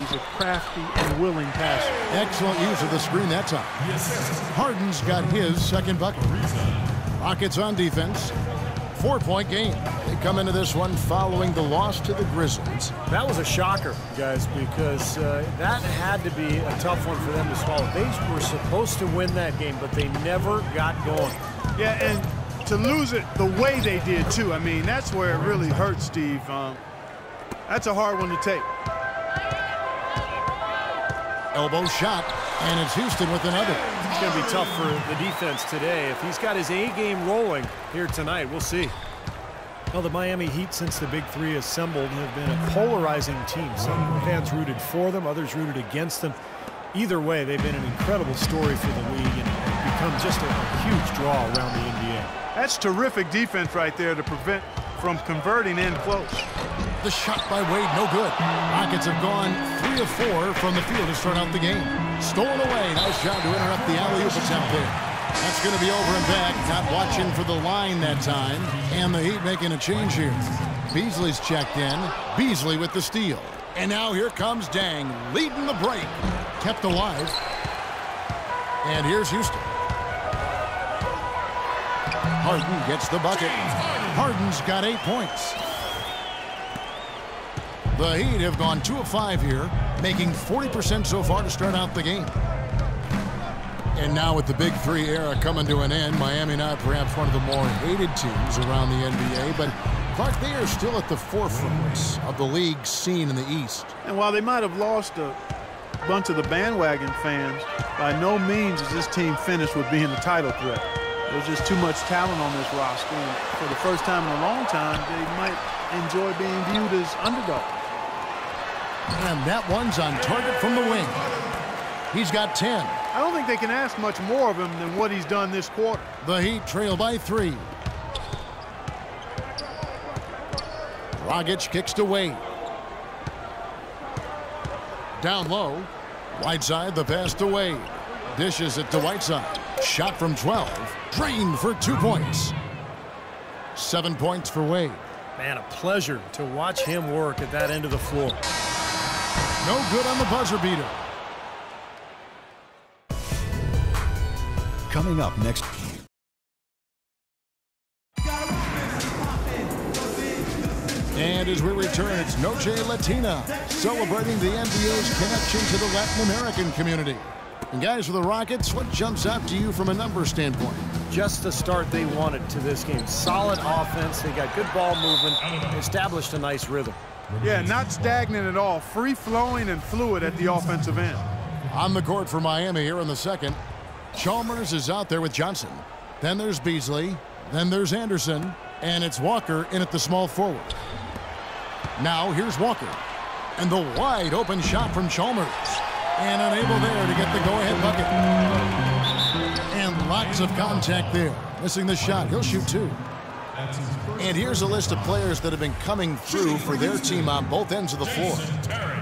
He's a crafty and willing passer. Excellent use of the screen that time. Harden's got his second bucket. Rockets on defense. 4-point game. They come into this one following the loss to the Grizzlies. That was a shocker, guys, because that had to be a tough one for them to swallow. They were supposed to win that game, but they never got going. Yeah, and to lose it the way they did, too. I mean, that's where it really hurts, Steve. That's a hard one to take. Elbow shot, and it's Houston with another. It's going to be tough for the defense today. If he's got his A game rolling here tonight, we'll see. Well, the Miami Heat, since the Big Three assembled, have been a polarizing team. Some fans rooted for them, others rooted against them. Either way, they've been an incredible story for the league and become just a huge draw around the NBA. That's terrific defense right there to prevent from converting in close. The shot by Wade, no good. Rockets have gone 3 of 4 from the field to start out the game. Stolen away. Nice job to interrupt the alley-oop attempt there. That's going to be over and back. Not watching for the line that time. And the Heat making a change here. Beasley's checked in. Beasley with the steal. And now here comes Dang, leading the break. Kept alive. And here's Houston. Harden gets the bucket. Harden's got 8 points. The Heat have gone 2 of 5 here, making 40% so far to start out the game. And now with the Big Three era coming to an end, Miami not perhaps one of the more hated teams around the NBA, but Clark, they are still at the forefront of the league scene in the East. And while they might have lost a bunch of the bandwagon fans, by no means is this team finished with being a title threat. There's just too much talent on this roster, and for the first time in a long time, they might enjoy being viewed as underdogs. And that one's on target from the wing. He's got 10. I don't think they can ask much more of him than what he's done this quarter. The Heat trail by 3. Dragic kicks to Wade. Down low. Whiteside, the pass to Wade. Dishes it to Whiteside. Shot from 12. Drained for 2 points. 7 points for Wade. Man, a pleasure to watch him work at that end of the floor. No good on the buzzer beater. Coming up next. And as we return, it's Noche Latina, celebrating the NBA's connection to the Latin American community. And guys, for the Rockets, what jumps out to you from a numbers standpoint? Just the start they wanted to this game. Solid offense. They got good ball movement. Established a nice rhythm. Yeah, not stagnant at all. Free-flowing and fluid at the offensive end. On the court for Miami here in the second. Chalmers is out there with Johnson. Then there's Beasley. Then there's Anderson. And it's Walker in at the small forward. Now here's Walker. And the wide open shot from Chalmers. And unable there to get the go-ahead bucket. And lots of contact there. Missing the shot. He'll shoot 2. And here's a list of players that have been coming through for their team on both ends of the floor.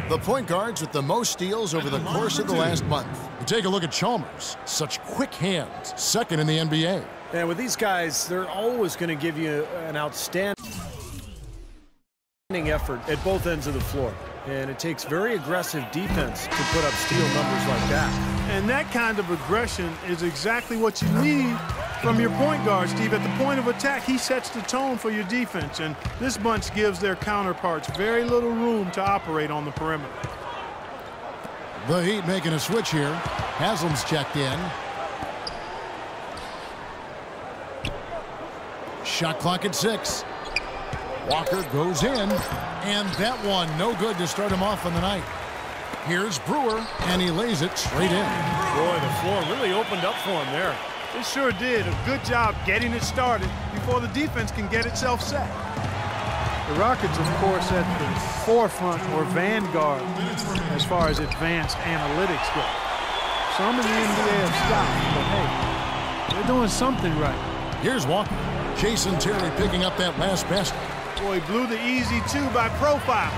The point guards with the most steals over the course of the last month. You take a look at Chalmers. Such quick hands. Second in the NBA. And with these guys, they're always going to give you an outstanding effort at both ends of the floor. And it takes very aggressive defense to put up steal numbers like that. And that kind of aggression is exactly what you need from your point guard, Steve. At the point of attack, he sets the tone for your defense. And this bunch gives their counterparts very little room to operate on the perimeter. The Heat making a switch here. Haslam's checked in. Shot clock at 6. Walker goes in, and that one no good to start him off on the night. Here's Brewer, and he lays it straight in. Boy, the floor really opened up for him there. It sure did. A good job getting it started before the defense can get itself set. The Rockets, of course, at the forefront or vanguard as far as advanced analytics go. Some in the NBA have stopped, but hey, they're doing something right. Here's Walker. Jason Terry picking up that last basket. Boy, he blew the easy 2 by profile.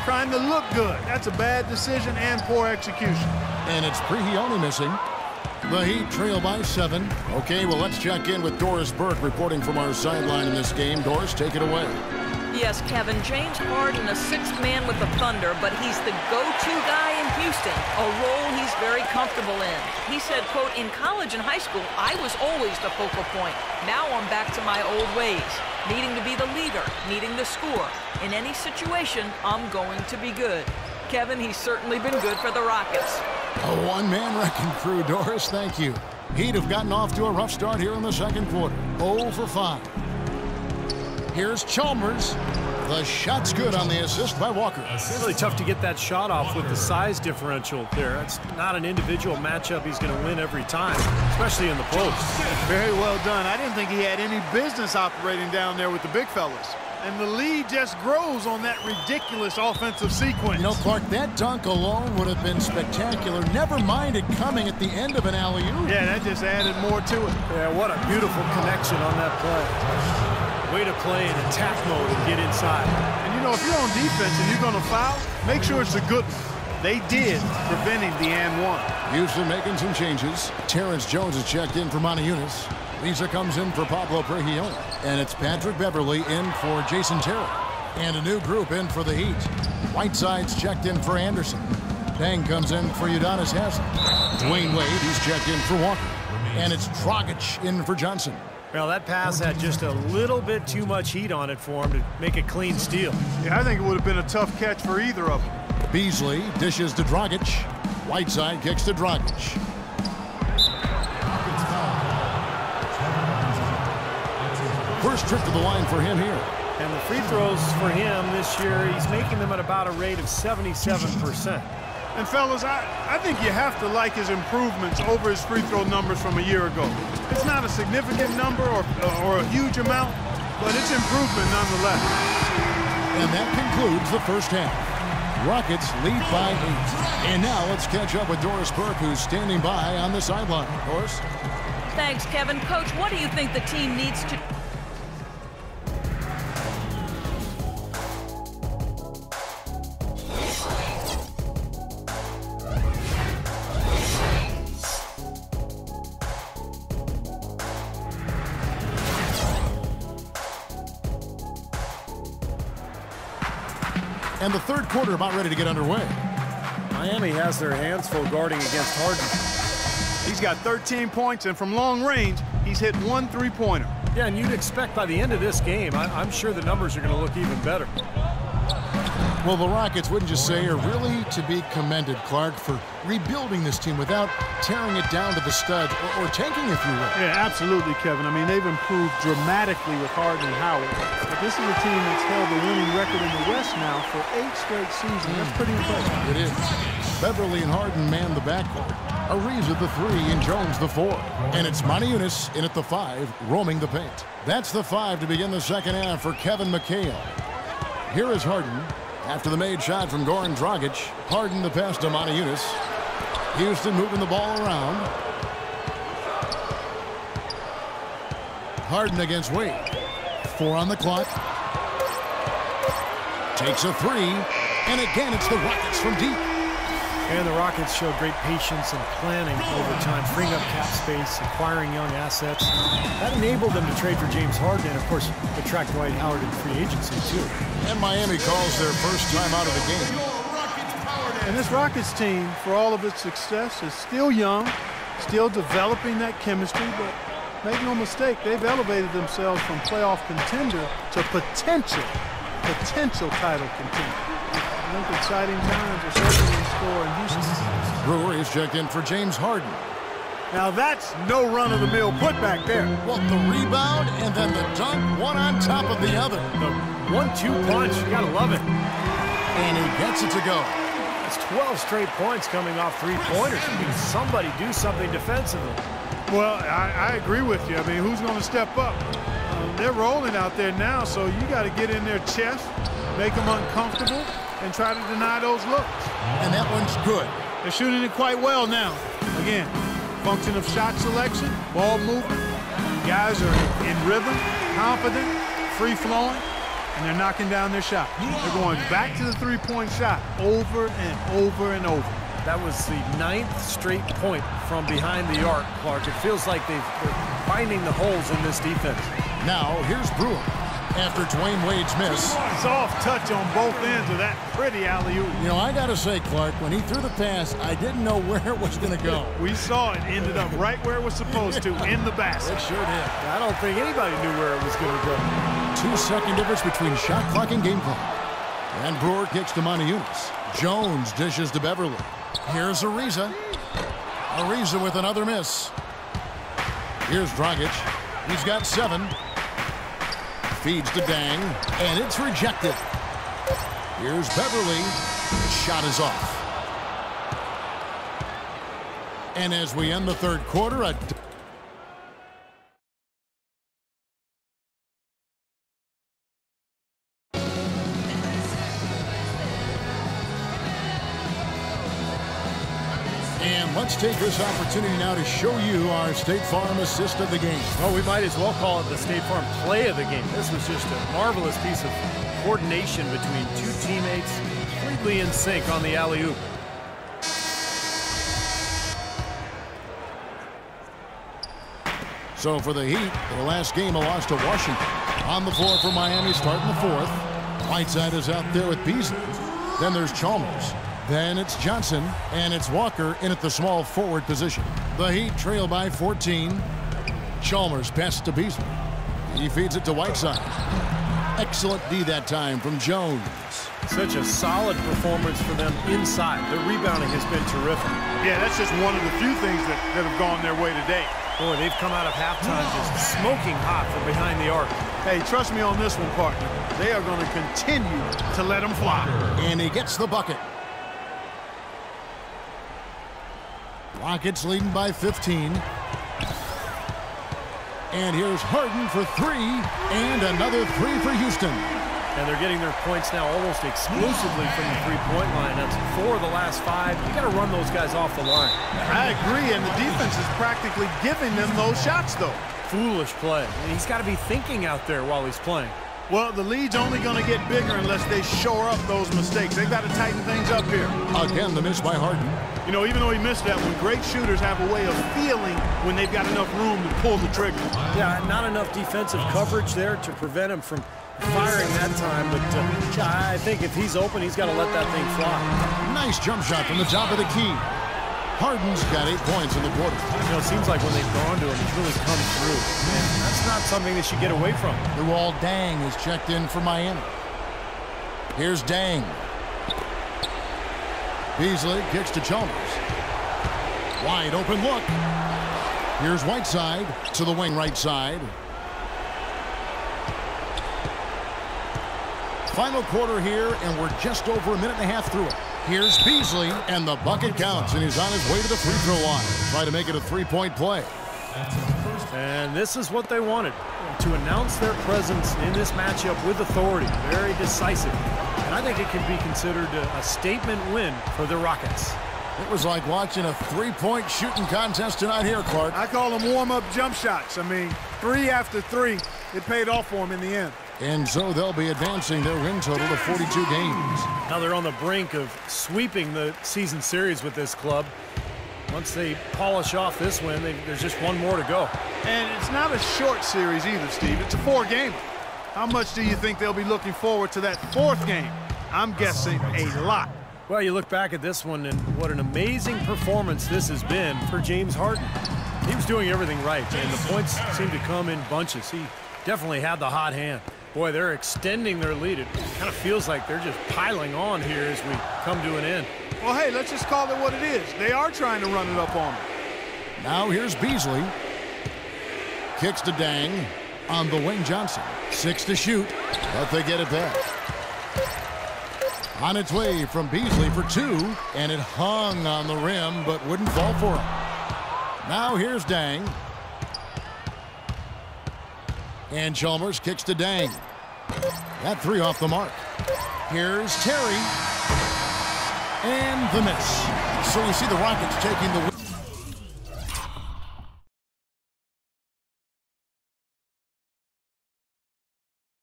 Trying to look good. That's a bad decision and poor execution. And it's Prigioni missing. The Heat trail by 7. Okay, well, let's check in with Doris Burke reporting from our sideline in this game. Doris, take it away. Yes, Kevin. James Harden, a 6th man with the Thunder, but he's the go-to guy in posting, a role he's very comfortable in. He said, quote, "In college and high school, I was always the focal point. Now I'm back to my old ways, needing to be the leader, needing to score. In any situation, I'm going to be good." Kevin, he's certainly been good for the Rockets. A one-man wrecking crew, Doris. Thank you. Heat have gotten off to a rough start here in the second quarter. 0 for 5. Here's Chalmers. The shot's good on the assist by Walker. It's really tough to get that shot off with the size differential there. It's not an individual matchup he's going to win every time, especially in the post. Very well done. I didn't think he had any business operating down there with the big fellas. And the lead just grows on that ridiculous offensive sequence. You know, Clark, that dunk alone would have been spectacular. Never mind it coming at the end of an alley-oop. Yeah, that just added more to it. Yeah, what a beautiful connection on that play. Way to play in attack mode and get inside. And, you know, if you're on defense and you're going to foul, make sure it's a good one. They did, preventing the and one. Houston making some changes. Terrence Jones is checked in for Moniunas. Lisa comes in for Pablo Pregion. And it's Patrick Beverly in for Jason Terry. And a new group in for the Heat. Whiteside's checked in for Anderson. Dang comes in for Udonis Haslem. Dwayne Wade, he's checked in for Walker. And it's Dragic in for Johnson. Well, that pass had just a little bit too much heat on it for him to make a clean steal. Yeah, I think it would have been a tough catch for either of them. Beasley dishes to Dragic. Whiteside kicks to Dragic. First trip to the line for him here. And the free throws for him this year, he's making them at about a rate of 77%. And, fellas, I think you have to like his improvements over his free throw numbers from a year ago. It's not a significant number or a huge amount, but it's improvement nonetheless. And that concludes the first half. Rockets lead by 8. And now let's catch up with Doris Burke, who's standing by on the sideline. Doris? Thanks, Kevin. Coach, what do you think the team needs to... And the third quarter about ready to get underway. Miami has their hands full guarding against Harden. He's got 13 points, and from long range, he's hit 1 3-pointer. Yeah, and you'd expect by the end of this game, I'm sure the numbers are going to look even better. Well, the Rockets, wouldn't you say, are really to be commended, Clark, for rebuilding this team without tearing it down to the studs or tanking, if you will. Yeah, absolutely, Kevin. I mean, they've improved dramatically with Harden and Howard. But this is a team that's held the winning record in the West now for 8 straight seasons. That's pretty impressive. It is. Beverly and Harden man the backcourt. Ariza the 3 and Jones the 4. And it's Moniunas in at the 5, roaming the paint. That's the 5 to begin the second half for Kevin McHale. Here is Harden. After the made shot from Goran Dragic, Harden the pass to Moniunas. Houston moving the ball around. Harden against Wade. 4 on the clock. Takes a 3. And again, it's the Rockets from deep. And the Rockets showed great patience and planning over time, freeing up cap space, acquiring young assets. That enabled them to trade for James Harden and, of course, attract Dwight Howard in free agency, too. And Miami calls their first time out of the game. And this Rockets team, for all of its success, is still young, still developing that chemistry, but make no mistake, they've elevated themselves from playoff contender to potential title contender. I think exciting times are certainly in store in Houston. Brewer is checked in for James Harden. Now that's no run-of-the-mill putback there. Well, the rebound and then the dunk, one on top of the other. The 1-2 punch, you gotta love it. And he gets it to go. It's 12 straight points coming off three-pointers. Somebody do something defensively. Well, I agree with you. I mean, who's going to step up? They're rolling out there now, so you got to get in their chest, make them uncomfortable, and try to deny those looks. And that one's good. They're shooting it quite well now. Again, function of shot selection, ball movement. Guys are in rhythm, confident, free-flowing, and they're knocking down their shot. They're going back to the three-point shot over and over and over. That was the 9th straight point from behind the arc, Clark. It feels like they're finding the holes in this defense. Now, here's Brewer. after Dwayne Wade's miss. Soft touch on both ends of that pretty alley-oop. You know, I got to say, Clark, when he threw the pass, I didn't know where it was going to go. We saw it ended up right where it was supposed to, in the basket. It sure did. I don't think anybody knew where it was going to go. 2-second difference between shot clock and game clock. And Brewer kicks to Monteunas. Jones dishes to Beverly. Here's Ariza. Ariza with another miss. Here's Dragic. He's got 7. Feeds to Dang, and it's rejected. Here's Beverly. The shot is off. And as we end the third quarter, and let's take this opportunity now to show you our State Farm assist of the game. Well, we might as well call it the State Farm play of the game. This was just a marvelous piece of coordination between two teammates, completely in sync on the alley-oop. So for the Heat, their last game a loss to Washington. On the floor for Miami starting the fourth. Whiteside is out there with Beasley. Then there's Chalmers. Then it's Johnson, and it's Walker in at the small forward position. The Heat trail by 14. Chalmers passes to Beasley. He feeds it to Whiteside. Excellent D that time from Jones. Such a solid performance for them inside. The rebounding has been terrific. Yeah, that's just one of the few things that have gone their way today. Boy, they've come out of halftime just smoking hot from behind the arc. Hey, trust me on this one, partner. They are going to continue to let them fly. And he gets the bucket. Rockets leading by 15. And here's Harden for 3, and another 3 for Houston. And they're getting their points now almost exclusively from the three-point line. That's 4 of the last 5. You got to run those guys off the line. I agree, and the defense is practically giving them those shots, though. Foolish play. And he's got to be thinking out there while he's playing. Well, the lead's only going to get bigger unless they shore up those mistakes. They've got to tighten things up here. Again, the miss by Harden. You know, even though he missed that one, great shooters have a way of feeling when they've got enough room to pull the trigger. Yeah, not enough defensive coverage there to prevent him from firing that time. But I think if he's open, he's got to let that thing fly. Nice jump shot from the top of the key. Harden's got 8 points in the quarter. You know, it seems like when they've gone to him, he's really come through. And that's not something they should get away from. Luol Deng is checked in for Miami. Here's Deng. Beasley kicks to Chalmers. Wide open look. Here's Whiteside to the wing right side. Final quarter here, and we're just over a minute and a half through it. Here's Beasley, and the bucket counts, and he's on his way to the free throw line. Try to make it a 3-point play. And this is what they wanted, to announce their presence in this matchup with authority. Very decisive. And I think it can be considered a statement win for the Rockets. It was like watching a 3-point shooting contest tonight here, Clark. I call them warm-up jump shots. I mean, 3 after 3, it paid off for them in the end. And so they'll be advancing their win total to 42 games. Now they're on the brink of sweeping the season series with this club. Once they polish off this win, there's just one more to go. And it's not a short series either, Steve. It's a 4-gamer. How much do you think they'll be looking forward to that 4th game? I'm guessing a lot. Well, you look back at this one, and what an amazing performance this has been for James Harden. He was doing everything right, and the points seemed to come in bunches. He definitely had the hot hand. Boy, they're extending their lead. It kind of feels like they're just piling on here as we come to an end. Well, hey, let's just call it what it is. They are trying to run it up on them. Now here's Beasley. Kicks to Dang. On the wing, Johnson. 6 to shoot, but they get it back. On its way from Beasley for 2, and it hung on the rim, but wouldn't fall for him. Now here's Dang. And Chalmers kicks to Dang. That 3 off the mark. Here's Terry. And the miss. So we see the Rockets taking the win.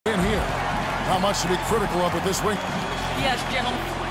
In here. How much to be critical of with this week? Yes, gentlemen.